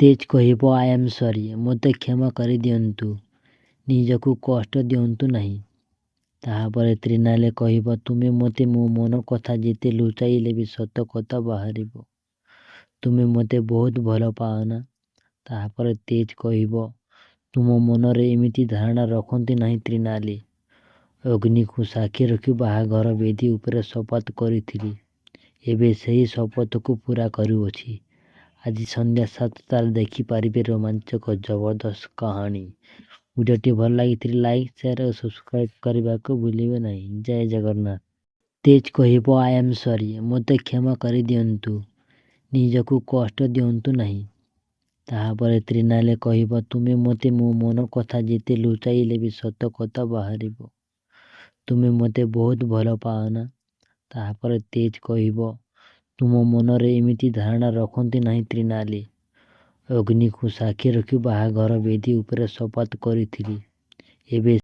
ତେଜ କହିବ I M ସରି, ମୋତେ କ୍ଷମା କରିଦିଅନ୍ତୁ, ନିଜକୁ କଷ୍ଟ ଦିଅନ୍ତୁ ନାହିଁ। ତାହାପରେ ତ୍ରିନାଲି କହିବ, ତୁମେ ମୋତେ ମୋ ମନ କଥା ଯେତେ ଲୁଚାଇଲେ ବି ସତ କଥା ବାହାରିବ। ତୁମେ ମୋତେ ବହୁତ ଭଲ ପାଅ ନା? ତାହାପରେ ତେଜ କହିବ, ତୁମ ମନରେ ଏମିତି ଧାରଣା ରଖନ୍ତି ନାହିଁ ତ୍ରିନାଲି। ଅଗ୍ନିକୁ ସାକ୍ଷୀ ରଖି ବାହାଘର ବେଦୀ ଉପରେ ଶପଥ କରିଥିଲି। ଏବେ ସେହି ଶପଥକୁ ପୂରା କରୁଅଛି। ଆଜି ସନ୍ଧ୍ୟା 7ଟାରେ ଦେଖିପାରିବେ ରୋମାଞ୍ଚକ ଜବରଦସ୍ତ କାହାଣୀ। ଭିଡ଼ିଓଟି ଭଲ ଲାଗିଥିଲେ ଲାଇକ୍, ସେୟାର ଓ ସବସ୍କ୍ରାଇବ୍ କରିବାକୁ ଭୁଲିବେ ନାହିଁ। ଜୟ ଜଗନ୍ନାଥ। ତେଜ କହିବ ଆଇ ଏମ୍ ସରି, ମୋତେ କ୍ଷମା କରିଦିଅନ୍ତୁ, ନିଜକୁ କଷ୍ଟ ଦିଅନ୍ତୁ ନାହିଁ। ତାହାପରେ ତ୍ରିନାଲି କହିବ, ତୁମେ ମୋତେ ମୋ ମନ କଥା ଯେତେ ଲୁଚାଇଲେ ବି ସତ କଥା ବାହାରିବ। ତୁମେ ମୋତେ ବହୁତ ଭଲ ପାଅ ନା? ତାହାପରେ ତେଜ କହିବ, ତୁମ ମନରେ ଏମିତି ଧାରଣା ରଖନ୍ତି ନାହିଁ ତ୍ରିନାଲି। ଅଗ୍ନିକୁ ସାକ୍ଷୀ ରଖି ବାହାଘର ବେଦୀ ଉପରେ ଶପଥ କରିଥିଲି। ଏବେ